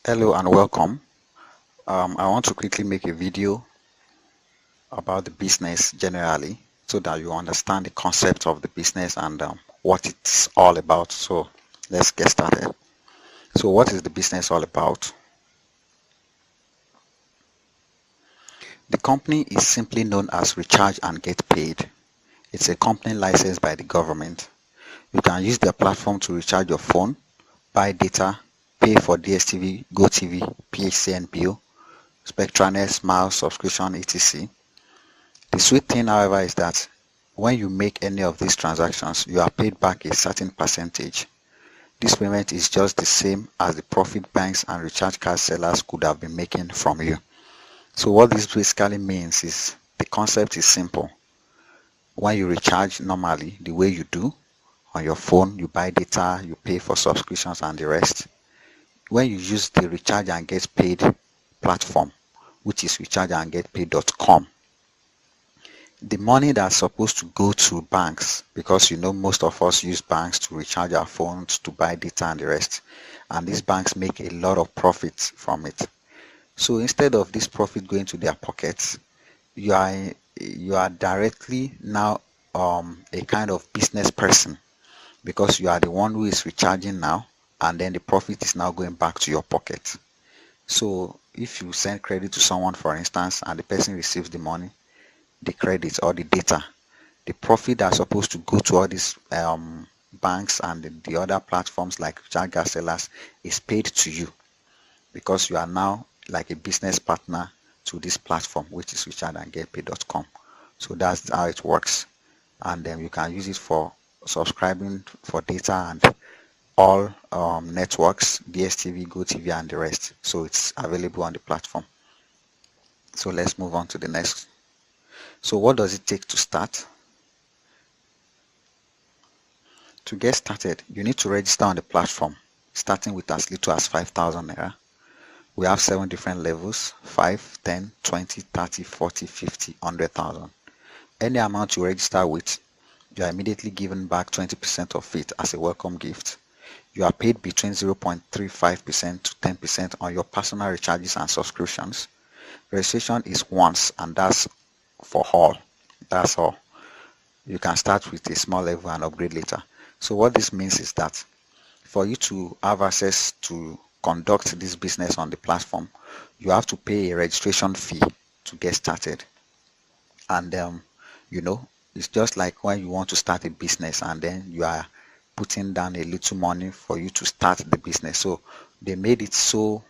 Hello and welcome. I want to quickly make a video about the business generally so that you understand the concept of the business and what it's all about. So let's get started. So what is the business all about? The company is simply known as Recharge and Get Paid. It's a company licensed by the government. You can use their platform to recharge your phone, buy data, pay for DSTV, GoTV, PHCN bill, Spectranet, Smile, subscription, etc. The sweet thing, however, is that when you make any of these transactions, you are paid back a certain percentage. This payment is just the same as the profit banks and recharge card sellers could have been making from you. So what this basically means is the concept is simple. When you recharge normally the way you do on your phone, you buy data, you pay for subscriptions and the rest. When you use the recharge and get paid platform, which is rechargeandgetpaid.com, the money that's supposed to go to banks, because most of us use banks to recharge our phones, to buy data and the rest, and these banks make a lot of profits from it. So instead of this profit going to their pockets, you are directly now a kind of business person, because you are the one who is recharging now, and then the profit is now going back to your pocket. So if you send credit to someone, for instance, and the person receives the money, the credit or the data, the profit that's supposed to go to all these banks and the other platforms like Jagger sellers is paid to you, because you are now like a business partner to this platform, which is rechargeandgetpaid.com. So that's how it works, and then you can use it for subscribing for data and all networks, DSTV, GoTV and the rest. So it's available on the platform. So let's move on to the next. So what does it take to start? To get started, you need to register on the platform, starting with as little as 5,000 naira. We have 7 different levels: 5, 10, 20, 30, 40, 50, 100,000. Any amount you register with, you are immediately given back 20% of it as a welcome gift. You are paid between 0.35% to 10% on your personal recharges and subscriptions. Registration is once, and that's for all. That's all. You can start with a small level and upgrade later. So what this means is that for you to have access to conduct this business on the platform, you have to pay a registration fee to get started. And it's just like when you want to start a business and then you are putting down a little money for you to start the business. So they made it so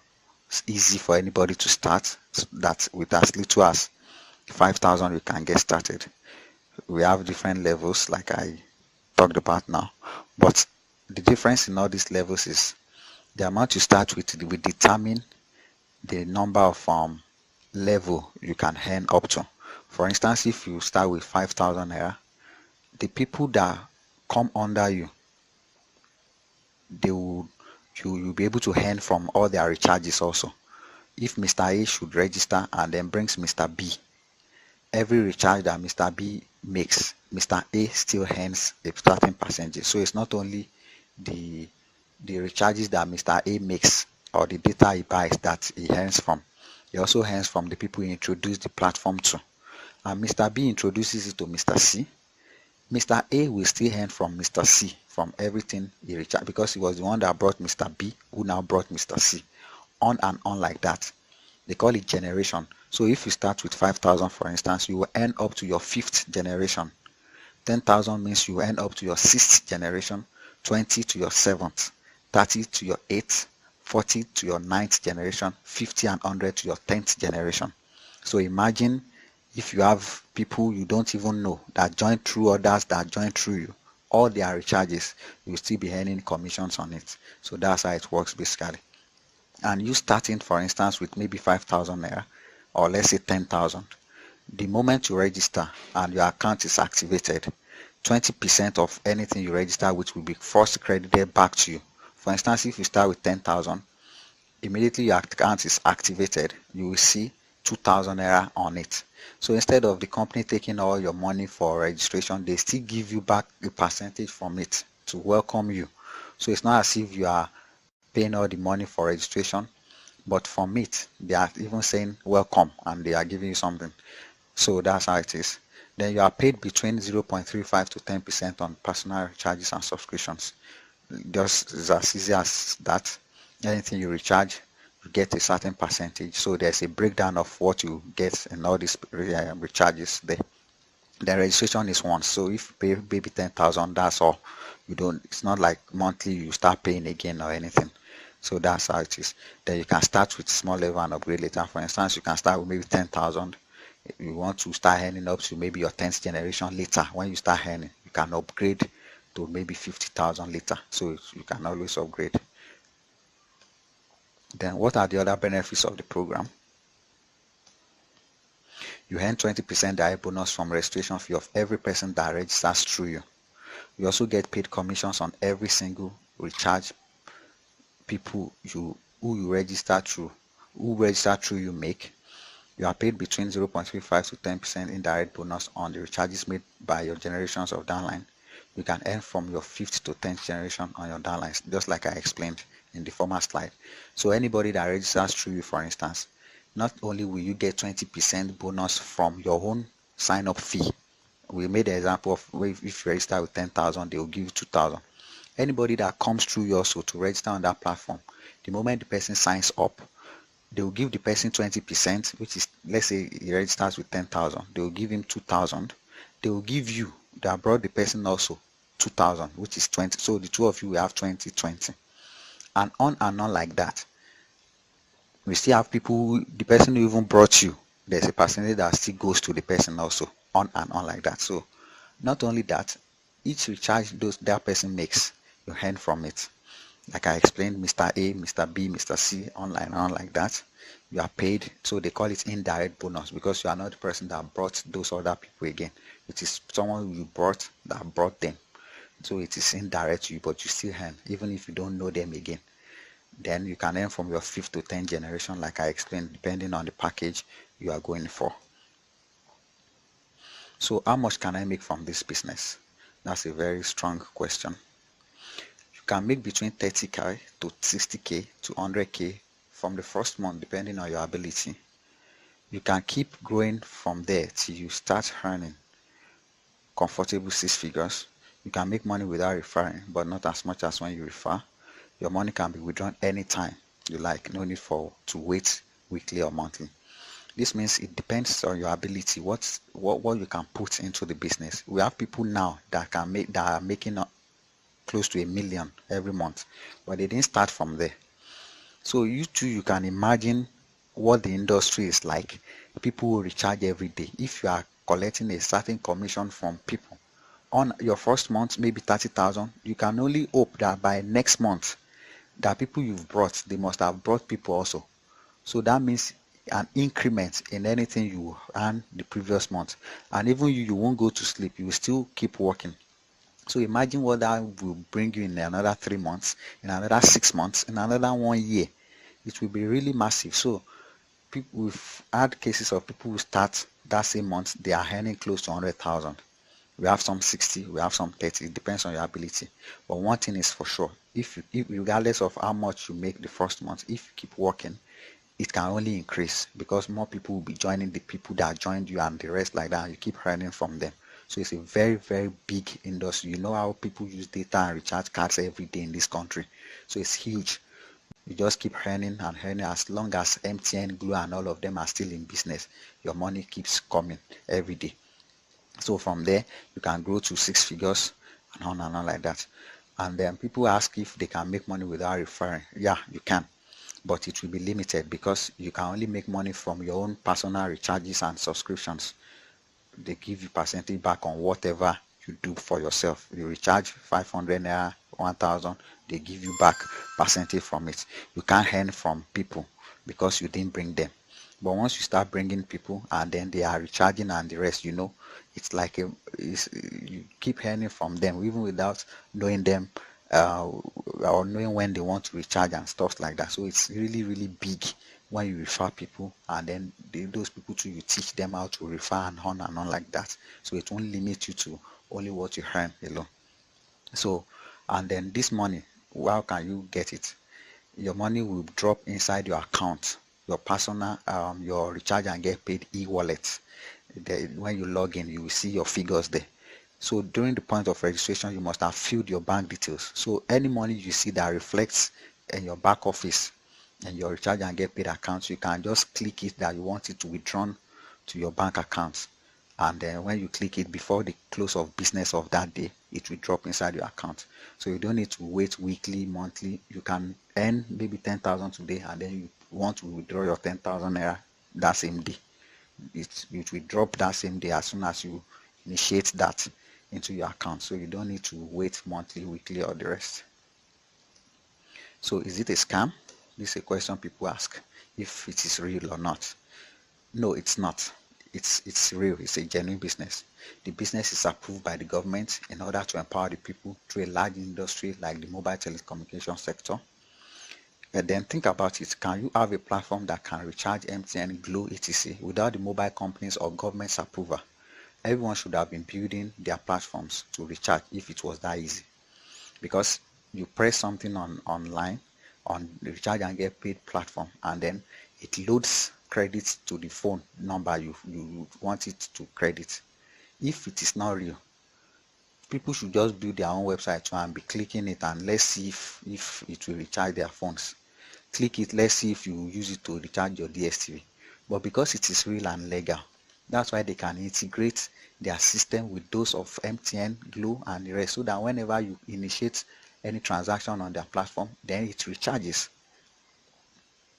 easy for anybody to start, that with as little as 5,000 you can get started. We have different levels like I talked about now, but the difference in all these levels is the amount you start with will determine the number of level you can earn up to. For instance, if you start with 5,000 naira, the people that come under you, you'll be able to earn from all their recharges also. If Mr. A should register and then brings Mr. B, every recharge that Mr. B makes, Mr. A still earns a certain percentage. So it's not only the recharges that Mr. A makes or the data he buys that he earns from. He also earns from the people he introduced the platform to. And Mr. B introduces it to Mr. C. Mr. A will still earn from Mr. C from everything he recharged, because he was the one that brought Mr. B, who now brought Mr. C. On and on like that. They call it generation. So if you start with 5,000, for instance, you will earn up to your 5th generation. 10,000 means you earn up to your 6th generation, 20 to your 7th, 30 to your 8th, 40 to your 9th generation, 50 and 100 to your 10th generation. So imagine if you have people you don't even know that join through others that join through you, all their recharges, you will still be earning commissions on it. So that's how it works basically. And you starting, for instance, with maybe 5,000 naira, or let's say 10,000, the moment you register and your account is activated, 20% of anything you register with will be first credited back to you. For instance, if you start with 10,000, immediately your account is activated, you will see 2,000 naira on it. So instead of the company taking all your money for registration, they still give you back a percentage from it to welcome you. So it's not as if you are paying all the money for registration. But from it, they are even saying welcome and they are giving you something. So that's how it is. Then you are paid between 0.35 to 10% on personal charges and subscriptions. Just is as easy as that. Anything you recharge, you get a certain percentage. So there's a breakdown of what you get in all these recharges there. The registration is once. So if you pay maybe 10,000, that's all. You don't. It's not like monthly you start paying again or anything. So that's how it is. Then you can start with small level and upgrade later. For instance, you can start with maybe 10,000. You want to start earning up to maybe your 10th generation later. When you start earning, you can upgrade to maybe 50,000 later. So you can always upgrade. Then what are the other benefits of the program? You earn 20% direct bonus from registration fee of every person that registers through you. You also get paid commissions on every single recharge people who register through you make. You are paid between 0.35 to 10% indirect bonus on the recharges made by your generations of downline. You can earn from your 5th to 10th generation on your downlines, just like I explained in the former slide. So anybody that registers through you, for instance, not only will you get 20% bonus from your own sign-up fee. We made the example of if you register with 10,000, they will give you 2,000. Anybody that comes through you also to register on that platform, the moment the person signs up, they will give the person 20%, which is, let's say he registers with 10,000. They will give him 2,000. They will give you, that brought the person also 2,000, which is 20. So the two of you will have 20, 20. And on like that. We still have people, the person who even brought you, there's a percentage that still goes to the person also, on and on like that. So not only that, each recharge that person makes, you earn from it. Like I explained, Mr. A, Mr. B, Mr. C, online on like that. You are paid, so they call it indirect bonus because you are not the person that brought those other people again. It is someone you brought that brought them. So it is indirect to you, but you still earn, even if you don't know them again. Then you can earn from your 5th to 10th generation, like I explained, depending on the package you are going for. So how much can I make from this business? That's a very strong question. You can make between 30k to 60k to 100k from the first month, depending on your ability. You can keep growing from there till you start earning comfortable 6 figures. You can make money without referring, but not as much as when you refer. Your money can be withdrawn anytime you like, no need to wait weekly or monthly. This means it depends on your ability, what you can put into the business. We have people now that are making close to $1 million every month, but they didn't start from there. So you too, you can imagine what the industry is like. People will recharge every day. If you are collecting a certain commission from people on your first month, maybe 30,000, you can only hope that by next month, that people you've brought, they must have brought people also. So that means an increment in anything you earn the previous month. And even you won't go to sleep, you will still keep working. So imagine what that will bring you in another 3 months, in another 6 months, in another 1 year. It will be really massive. So we've had cases of people who start that same month, they are earning close to 100,000. We have some 60, we have some 30. It depends on your ability. But one thing is for sure, if regardless of how much you make the first month, if you keep working, it can only increase because more people will be joining the people that joined you and the rest like that, and you keep earning from them. So it's a very, very big industry. You know how people use data and recharge cards every day in this country. So it's huge. You just keep earning and earning as long as MTN, Glo, and all of them are still in business. Your money keeps coming every day. So from there, you can grow to 6 figures and on like that. And then people ask if they can make money without referring. Yeah, you can, but it will be limited because you can only make money from your own personal recharges and subscriptions. They give you percentage back on whatever you do for yourself. You recharge 500 naira, 1,000, they give you back percentage from it. You can't earn from people because you didn't bring them. But once you start bringing people and then they are recharging and the rest, it's like you keep earning from them even without knowing them or knowing when they want to recharge and stuff like that. So it's really, really big when you refer people, and then those people too, you teach them how to refer and on like that. So it won't limit you to only what you earn alone. So, and then this money, how can you get it? your money will drop inside your account, your personal, your recharge and get paid e-wallet. When you log in, you will see your figures there. So during the point of registration, you must have filled your bank details. So any money you see that reflects in your back office and your recharge and get paid accounts, you can just click it that you want it to withdrawn to your bank account. And then when you click it before the close of business of that day, it will drop inside your account. So you don't need to wait weekly, monthly. You can earn maybe 10,000 today, and then you want to withdraw your 10,000 naira that same day. It will drop that same day as soon as you initiate that into your account. So you don't need to wait monthly, weekly, or the rest. So is it a scam? This is a question people ask, if it is real or not. No, it's not. It's real. It's a genuine business. The business is approved by the government in order to empower the people through a large industry like the mobile telecommunication sector. And then think about it. Can you have a platform that can recharge MTN, Glo, etc. without the mobile companies or government's approval? Everyone should have been building their platforms to recharge if it was that easy. Because you press something online on the recharge and get paid platform, and then it loads credits to the phone number you want it to credit. If it is not real, people should just build their own website too and be clicking it, and let's see if it will recharge their phones. Click it, let's see if you use it to recharge your DSTV. But because it is real and legal, that's why they can integrate their system with those of MTN, Glo, and the rest, so that whenever you initiate any transaction on their platform, then it recharges.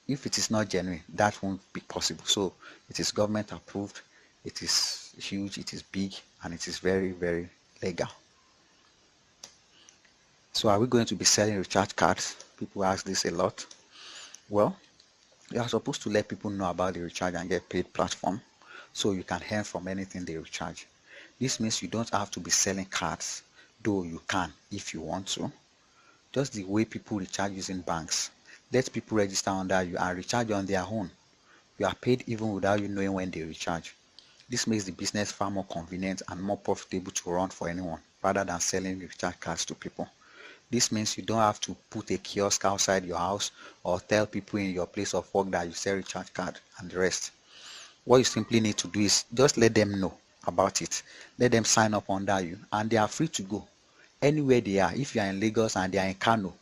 If it is not genuine, that won't be possible. So it is government approved, it is huge, it is big, and it is very, very legal. So are we going to be selling recharge cards? People ask this a lot. Well, you are supposed to let people know about the recharge and get paid platform, so you can earn from anything they recharge. This means you don't have to be selling cards, though you can if you want to. Just the way people recharge using banks. Let people register under you and recharge on their own. You are paid even without you knowing when they recharge. This makes the business far more convenient and more profitable to run for anyone, rather than selling recharge cards to people. This means you don't have to put a kiosk outside your house or tell people in your place of work that you sell recharge card and the rest. What you simply need to do is just let them know about it. Let them sign up under you, and they are free to go anywhere they are. If you are in Lagos and they are in Kano,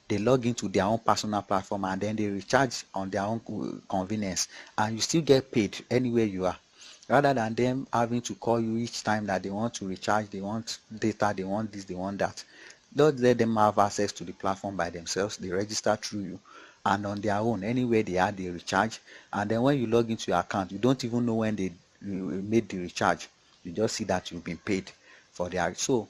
they log into their own personal platform and then they recharge on their own convenience, and you still get paid anywhere you are, rather than them having to call you each time that they want to recharge, they want data, they want this, they want that. Don't let them have access to the platform by themselves. They register through you, and on their own, anywhere they are, they recharge. And then when you log into your account, you don't even know when they made the recharge. You just see that you've been paid for their. So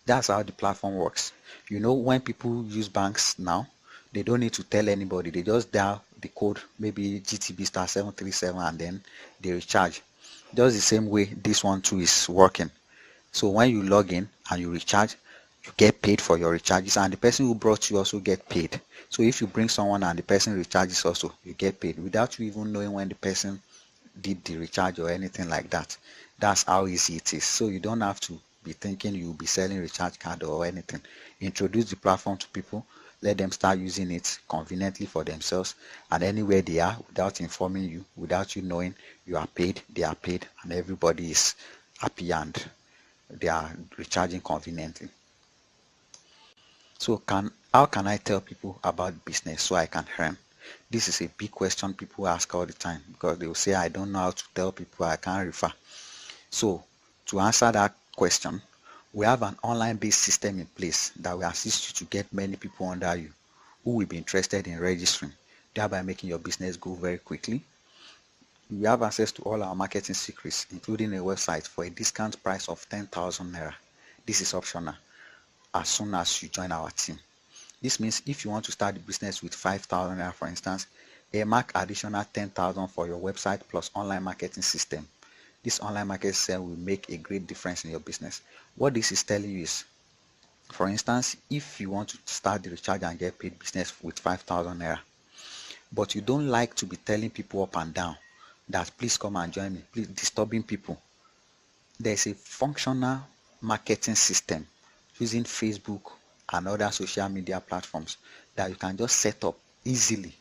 that's how the platform works. You know, when people use banks now, they don't need to tell anybody. They just dial the code, maybe GTB star 737, and then they recharge. Just the same way this one too is working. So when you log in and you recharge, you get paid for your recharges, and the person who brought you also get paid. So if you bring someone and the person recharges also, you get paid without you even knowing when the person did the recharge or anything like that. That's how easy it is. So you don't have to be thinking you'll be selling recharge card or anything. Introduce the platform to people, let them start using it conveniently for themselves, and anywhere they are, without informing you, without you knowing, you are paid, they are paid, and everybody is happy and they are recharging conveniently. So how can I tell people about business so I can earn? This is a big question people ask all the time, because they will say, I don't know how to tell people, I can't refer. So to answer that question, we have an online based system in place that will assist you to get many people under you who will be interested in registering, thereby making your business go very quickly. You have access to all our marketing secrets, including a website, for a discount price of 10,000 naira. This is optional as soon as you join our team. This means if you want to start the business with 5,000 naira, for instance, earmark additional 10,000 for your website plus online marketing system. This online marketing system will make a great difference in your business. What this is telling you is, for instance, if you want to start the recharge and get paid business with 5,000 naira, but you don't like to be telling people up and down that please come and join me, please, disturbing people, there's a functional marketing system using Facebook and other social media platforms that you can just set up easily,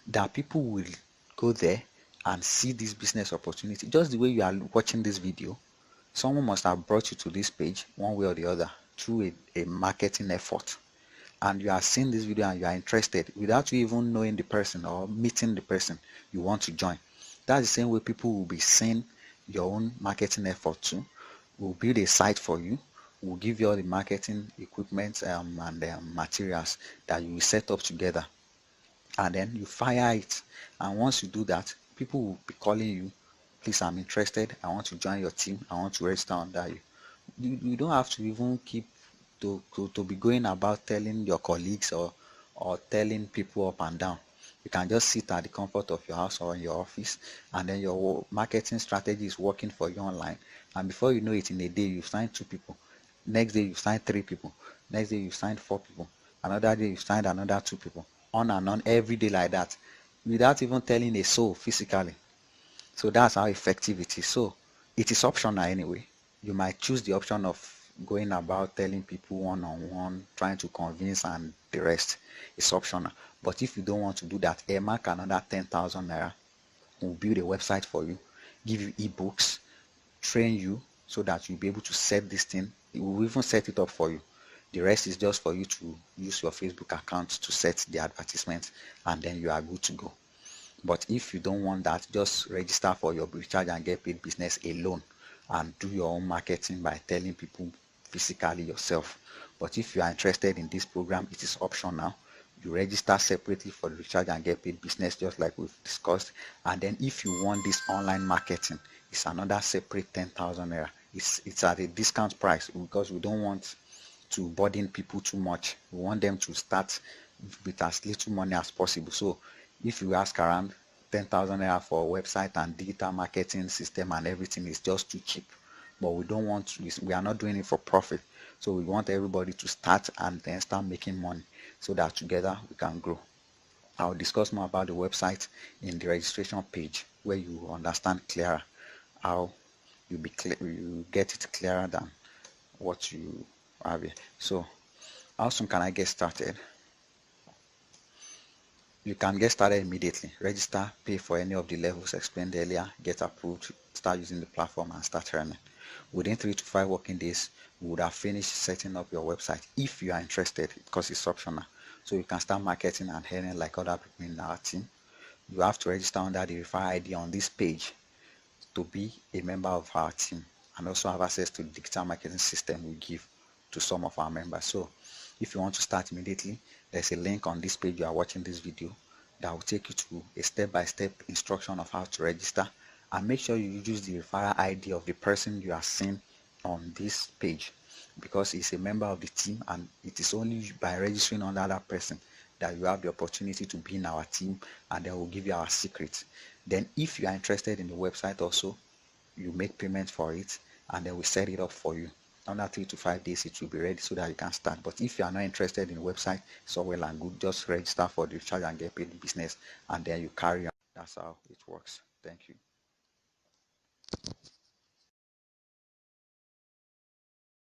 that people will go there and see this business opportunity. Just the way you are watching this video, someone must have brought you to this page one way or the other through a marketing effort, and you are seeing this video and you are interested without you even knowing the person or meeting the person you want to join. That's the same way people will be seeing your own marketing effort too. We'll build a site for you. We'll give you all the marketing equipment and materials that you will set up together, and then you fire it. And once you do that, people will be calling you, please, I'm interested, I want to join your team, I want to register under you. You don't have to even keep to be going about telling your colleagues or telling people up and down. You can just sit at the comfort of your house or in your office, and then your marketing strategy is working for you online, and before you know it, in a day you've signed 2 people, next day you've signed 3 people, next day you've signed 4 people, another day you've signed another 2 people, on and on, every day like that, without even telling a soul physically. So that's how effective it is. So it is optional anyway. You might choose the option of going about telling people one-on-one, trying to convince, and the rest is optional. But if you don't want to do that, earmark another 10,000 naira. We'll build a website for you, give you ebooks, train you so that you'll be able to set this thing. We'll even set it up for you. The rest is just for you to use your Facebook account to set the advertisement, and then you are good to go. But if you don't want that, just register for your recharge and get paid business alone and do your own marketing by telling people physically yourself. But if you are interested in this program, it is optional. You register separately for the recharge and get paid business, just like we've discussed. And then if you want this online marketing, it's another separate 10,000 naira. It's at a discount price because we don't want to burden people too much. We want them to start with as little money as possible. So if you ask around, 10,000 naira for a website and digital marketing system and everything is just too cheap. But we don't want to, we are not doing it for profit. So we want everybody to start and then start making money so that together we can grow. I'll discuss more about the website in the registration page, where you understand clearer how you get it clearer than what you have here. So how soon can I get started? You can get started immediately. Register, pay for any of the levels explained earlier, get approved, start using the platform and start earning. Within 3 to 5 working days, we would have finished setting up your website if you are interested, because it's optional. So you can start marketing and earning like other people in our team. You have to register under the referral ID on this page to be a member of our team, and also have access to the digital marketing system we give to some of our members. So if you want to start immediately, there's a link on this page you are watching this video that will take you to a step-by-step instruction of how to register. And make sure you use the referral ID of the person you are seeing on this page, because he's a member of the team, and it is only by registering under that person that you have the opportunity to be in our team, and then we'll give you our secrets. Then if you are interested in the website also, you make payment for it, and then we set it up for you. Under 3 to 5 days it will be ready so that you can start. But if you are not interested in the website, it's all well and good. Just register for the recharge and get paid business, and then you carry on. That's how it works. Thank you.